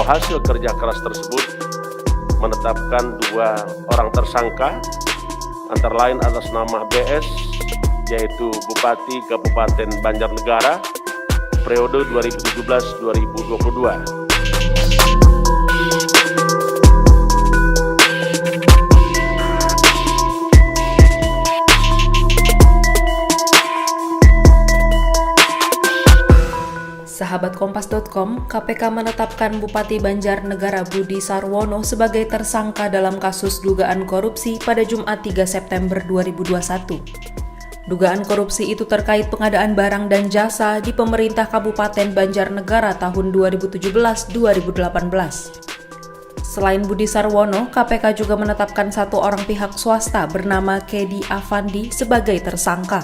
hasil kerja keras tersebut menetapkan 2 orang tersangka, antara lain atas nama BS, yaitu Bupati Kabupaten Banjarnegara, periode 2017-2022. Sahabat Kompas.com, KPK menetapkan Bupati Banjarnegara Budi Sarwono sebagai tersangka dalam kasus dugaan korupsi pada Jumat 3 September 2021. Dugaan korupsi itu terkait pengadaan barang dan jasa di pemerintah Kabupaten Banjarnegara tahun 2017-2018. Selain Budi Sarwono, KPK juga menetapkan 1 orang pihak swasta bernama Kedi Afandi sebagai tersangka.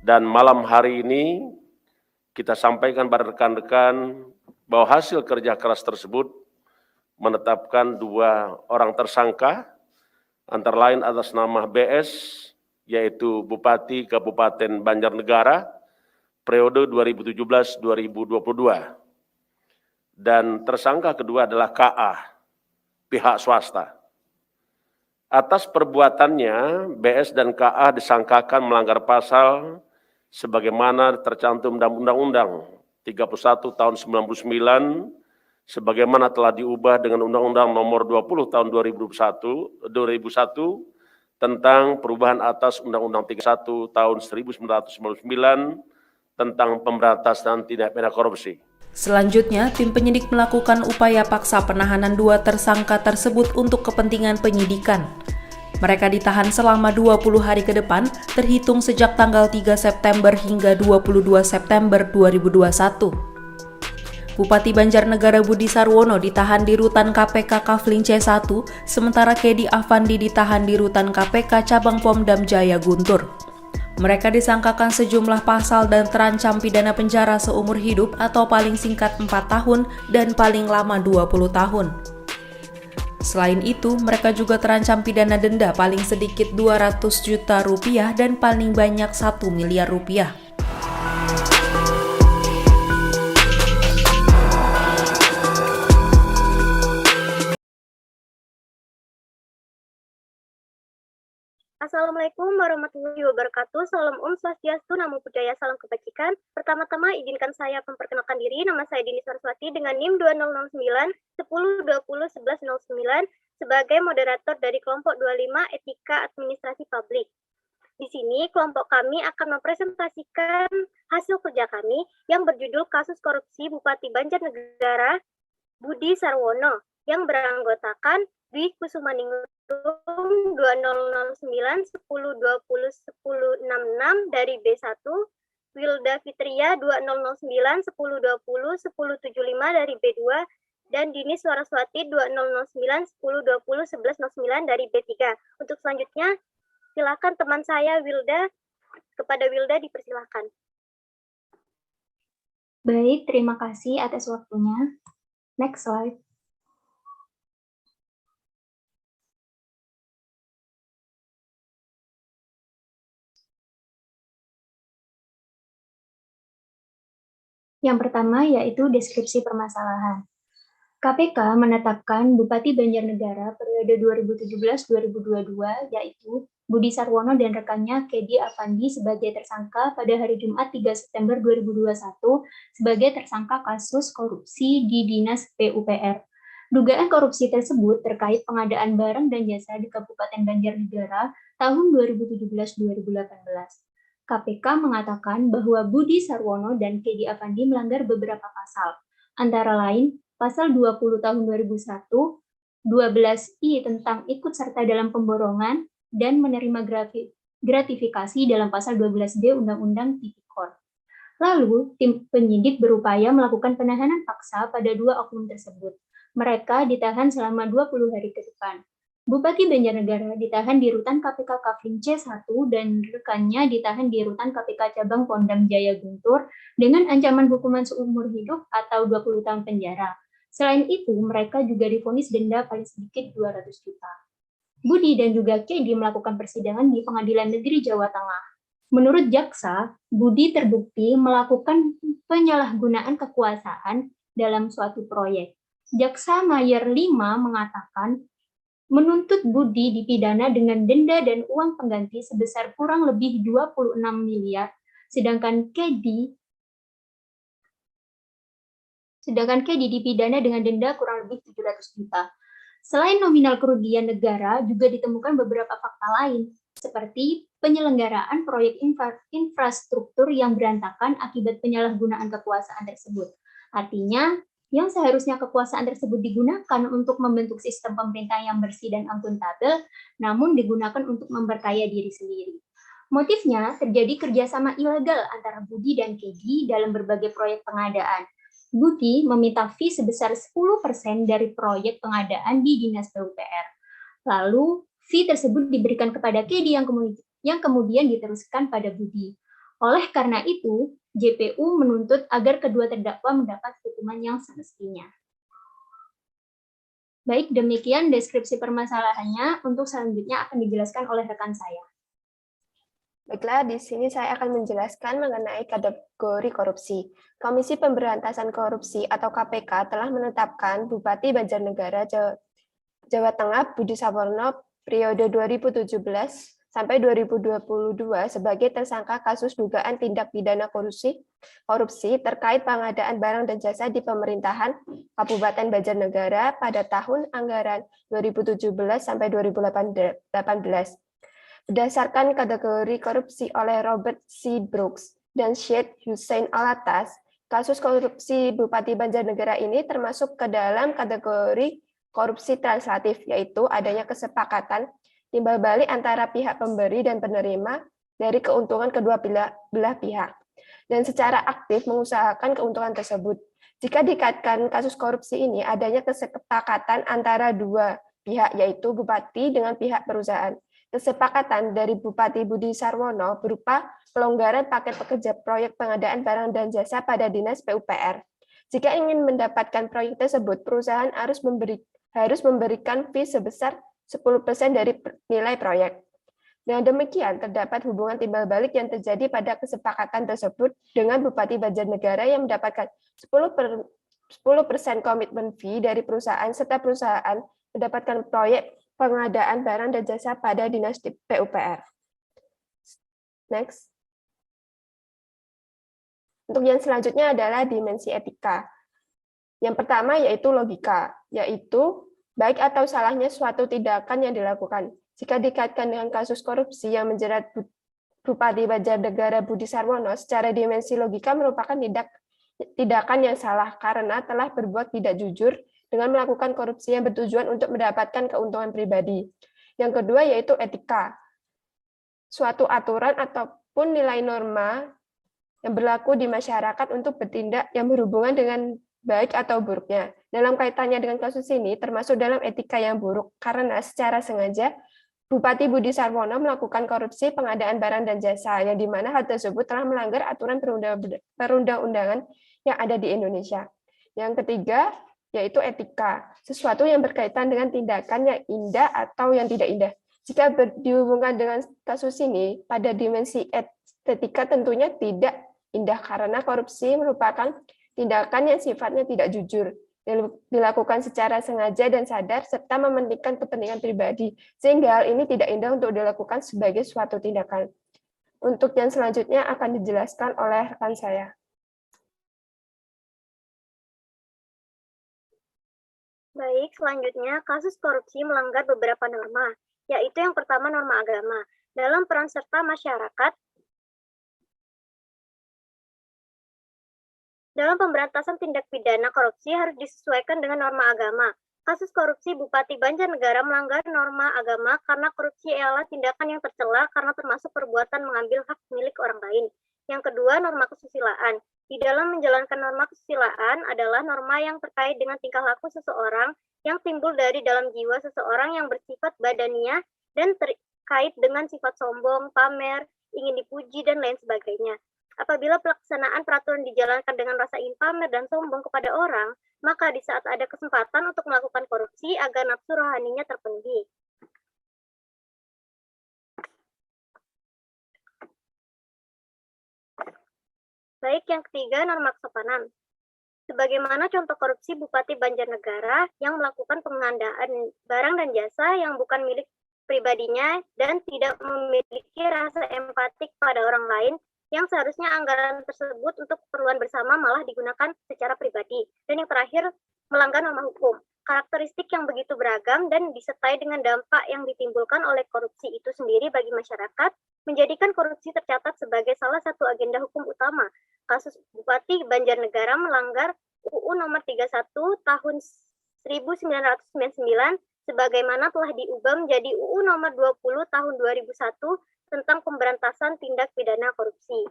Dan malam hari ini kita sampaikan pada rekan-rekan bahwa hasil kerja keras tersebut menetapkan 2 orang tersangka, antara lain atas nama BS, yaitu Bupati Kabupaten Banjarnegara, periode 2017-2022. Dan tersangka kedua adalah KA, pihak swasta. Atas perbuatannya, BS dan KA disangkakan melanggar pasal sebagaimana tercantum dalam Undang-Undang 31 tahun 99, sebagaimana telah diubah dengan Undang-Undang nomor 20 tahun 2001 tentang perubahan atas Undang-Undang 31 tahun 1999 tentang pemberantasan tindak pidana korupsi. Selanjutnya, tim penyidik melakukan upaya paksa penahanan 2 tersangka tersebut untuk kepentingan penyidikan. Mereka ditahan selama 20 hari ke depan, terhitung sejak tanggal 3 September hingga 22 September 2021. Bupati Banjarnegara Budi Sarwono ditahan di Rutan KPK Kafling C1, sementara Kedi Afandi ditahan di Rutan KPK Cabang Pomdam Jaya Guntur. Mereka disangkakan sejumlah pasal dan terancam pidana penjara seumur hidup atau paling singkat 4 tahun dan paling lama 20 tahun. Selain itu, mereka juga terancam pidana denda paling sedikit 200 juta rupiah dan paling banyak 1 miliar rupiah. Assalamualaikum warahmatullahi wabarakatuh. Salam Om Swastiastu, Namo Buddhaya, salam kebajikan. Pertama-tama izinkan saya memperkenalkan diri. Nama saya Dini Saraswati dengan NIM 2009 10 20 11 09 sebagai moderator dari kelompok 25 Etika Administrasi Publik. Di sini kelompok kami akan mempresentasikan hasil kerja kami yang berjudul kasus korupsi Bupati Banjarnegara Budi Sarwono yang beranggotakan Dwi Kusumaningrum 2009 10 20 10 66 dari B1, Wilda Fitria 2009 10 20 10 75 dari B2, dan Dini Saraswati 2009 10 20 11 09 dari B3. Untuk selanjutnya, silakan teman saya Wilda, kepada Wilda dipersilakan. Baik, terima kasih atas waktunya. Next slide. Yang pertama yaitu deskripsi permasalahan. KPK menetapkan Bupati Banjarnegara periode 2017-2022 yaitu Budi Sarwono dan rekannya Kedi Afandi sebagai tersangka pada hari Jumat 3 September 2021 sebagai tersangka kasus korupsi di Dinas PUPR. Dugaan korupsi tersebut terkait pengadaan barang dan jasa di Kabupaten Banjarnegara tahun 2017-2018. KPK mengatakan bahwa Budi Sarwono dan Kedi Afandi melanggar beberapa pasal, antara lain Pasal 20 tahun 2001, 12I tentang ikut serta dalam pemborongan dan menerima gratifikasi dalam Pasal 12D Undang-Undang Tipikor. Lalu, tim penyidik berupaya melakukan penahanan paksa pada 2 oknum tersebut. Mereka ditahan selama 20 hari ke depan. Bupati Banjarnegara ditahan di Rutan KPK Kafling C1 dan rekannya ditahan di Rutan KPK Cabang Pomdam Jaya Guntur dengan ancaman hukuman seumur hidup atau 20 tahun penjara. Selain itu, mereka juga divonis denda paling sedikit 200 juta. Budi dan juga Kedi melakukan persidangan di Pengadilan Negeri Jawa Tengah. Menurut jaksa, Budi terbukti melakukan penyalahgunaan kekuasaan dalam suatu proyek. Jaksa Mayer 5 mengatakan menuntut Budi dipidana dengan denda dan uang pengganti sebesar kurang lebih 26 miliar, sedangkan Kedi dipidana dengan denda kurang lebih 700 juta. Selain nominal kerugian negara, juga ditemukan beberapa fakta lain, seperti penyelenggaraan proyek infrastruktur yang berantakan akibat penyalahgunaan kekuasaan tersebut. Artinya, yang seharusnya kekuasaan tersebut digunakan untuk membentuk sistem pemerintah yang bersih dan akuntabel, namun digunakan untuk memperkaya diri sendiri. Motifnya terjadi kerjasama ilegal antara Budi dan Kedi dalam berbagai proyek pengadaan. Budi meminta fee sebesar 10% dari proyek pengadaan di Dinas PUPR. Lalu, fee tersebut diberikan kepada Kedi yang kemudian diteruskan pada Budi. Oleh karena itu, JPU menuntut agar kedua terdakwa mendapat hukuman yang semestinya. Baik, demikian deskripsi permasalahannya. Untuk selanjutnya akan dijelaskan oleh rekan saya. Baiklah, di sini saya akan menjelaskan mengenai kategori korupsi. Komisi Pemberantasan Korupsi atau KPK telah menetapkan Bupati Banjarnegara Jawa Tengah Budi Sawarno periode 2017 sampai 2022 sebagai tersangka kasus dugaan tindak pidana korupsi terkait pengadaan barang dan jasa di pemerintahan Kabupaten Banjarnegara pada tahun anggaran 2017 sampai 2018. Berdasarkan kategori korupsi oleh Robert C. Brooks dan Syed Hussein Alatas, kasus korupsi Bupati Banjarnegara ini termasuk ke dalam kategori korupsi translatif, yaitu adanya kesepakatan timbal balik antara pihak pemberi dan penerima dari keuntungan kedua belah pihak, dan secara aktif mengusahakan keuntungan tersebut. Jika dikaitkan kasus korupsi ini adanya kesepakatan antara dua pihak, yaitu Bupati dengan pihak perusahaan. Kesepakatan dari Bupati Budi Sarwono berupa pelonggaran paket pekerja proyek pengadaan barang dan jasa pada Dinas PUPR. Jika ingin mendapatkan proyek tersebut, perusahaan harus memberikan fee sebesar 10% dari nilai proyek. Dengan demikian, terdapat hubungan timbal balik yang terjadi pada kesepakatan tersebut dengan Bupati Banjarnegara yang mendapatkan 10% komitmen fee dari perusahaan, serta perusahaan mendapatkan proyek pengadaan barang dan jasa pada Dinas PUPR. Next. Untuk yang selanjutnya adalah dimensi etika. Yang pertama yaitu logika, yaitu baik atau salahnya suatu tindakan yang dilakukan. Jika dikaitkan dengan kasus korupsi yang menjerat Bupati Banjarnegara Budi Sarwono, secara dimensi logika merupakan tindakan yang salah karena telah berbuat tidak jujur dengan melakukan korupsi yang bertujuan untuk mendapatkan keuntungan pribadi. Yang kedua yaitu etika. Suatu aturan ataupun nilai norma yang berlaku di masyarakat untuk bertindak yang berhubungan dengan baik atau buruknya. Dalam kaitannya dengan kasus ini, termasuk dalam etika yang buruk, karena secara sengaja Bupati Budi Sarwono melakukan korupsi pengadaan barang dan jasa, yang dimana hal tersebut telah melanggar aturan perundang-undangan yang ada di Indonesia. Yang ketiga, yaitu etika, sesuatu yang berkaitan dengan tindakan yang indah atau yang tidak indah. Jika dihubungkan dengan kasus ini, pada dimensi etika tentunya tidak indah, karena korupsi merupakan tindakan yang sifatnya tidak jujur, dilakukan secara sengaja dan sadar, serta mementingkan kepentingan pribadi, sehingga hal ini tidak indah untuk dilakukan sebagai suatu tindakan. Untuk yang selanjutnya akan dijelaskan oleh rekan saya. Baik, selanjutnya kasus korupsi melanggar beberapa norma, yaitu yang pertama norma agama. Dalam peran serta masyarakat, dalam pemberantasan tindak pidana korupsi harus disesuaikan dengan norma agama. Kasus korupsi Bupati Banjarnegara melanggar norma agama karena korupsi ialah tindakan yang tercela karena termasuk perbuatan mengambil hak milik orang lain. Yang kedua, norma kesusilaan. Di dalam menjalankan norma kesusilaan adalah norma yang terkait dengan tingkah laku seseorang yang timbul dari dalam jiwa seseorang yang bersifat badaniah dan terkait dengan sifat sombong, pamer, ingin dipuji, dan lain sebagainya. Apabila pelaksanaan peraturan dijalankan dengan rasa ingin pamer dan sombong kepada orang, maka di saat ada kesempatan untuk melakukan korupsi agar nafsu rohaninya terpenuhi. Baik, yang ketiga, norma kesopanan. Sebagaimana contoh korupsi Bupati Banjarnegara yang melakukan pengadaan barang dan jasa yang bukan milik pribadinya dan tidak memiliki rasa empatik pada orang lain yang seharusnya anggaran tersebut untuk keperluan bersama malah digunakan secara pribadi. Dan yang terakhir, melanggar norma hukum. Karakteristik yang begitu beragam dan disertai dengan dampak yang ditimbulkan oleh korupsi itu sendiri bagi masyarakat, menjadikan korupsi tercatat sebagai salah satu agenda hukum utama. Kasus Bupati Banjarnegara melanggar UU Nomor 31 Tahun 1999 sebagaimana telah diubah menjadi UU Nomor 20 Tahun 2001 tentang pemberantasan tindak pidana korupsi.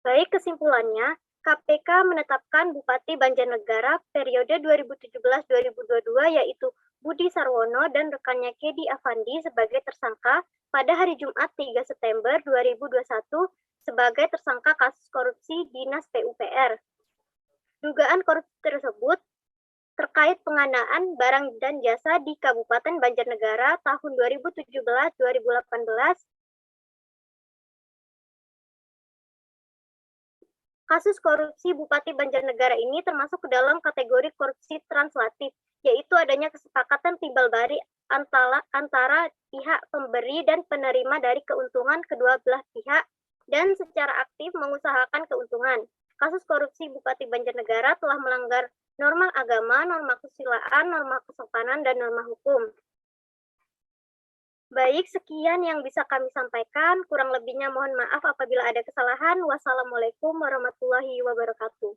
Baik, kesimpulannya, KPK menetapkan Bupati Banjarnegara periode 2017-2022 yaitu Budi Sarwono dan rekannya Kedi Afandi sebagai tersangka pada hari Jumat 3 September 2021 sebagai tersangka kasus korupsi Dinas PUPR. Dugaan korupsi tersebut terkait pengadaan barang dan jasa di Kabupaten Banjarnegara tahun 2017-2018. Kasus korupsi Bupati Banjarnegara ini termasuk ke dalam kategori korupsi translatif, yaitu adanya kesepakatan timbal balik antara pihak pemberi dan penerima dari keuntungan kedua belah pihak dan secara aktif mengusahakan keuntungan. Kasus korupsi Bupati Banjarnegara telah melanggar norma agama, norma kesusilaan, norma kesopanan, dan norma hukum. Baik, sekian yang bisa kami sampaikan. Kurang lebihnya mohon maaf apabila ada kesalahan. Wassalamualaikum warahmatullahi wabarakatuh.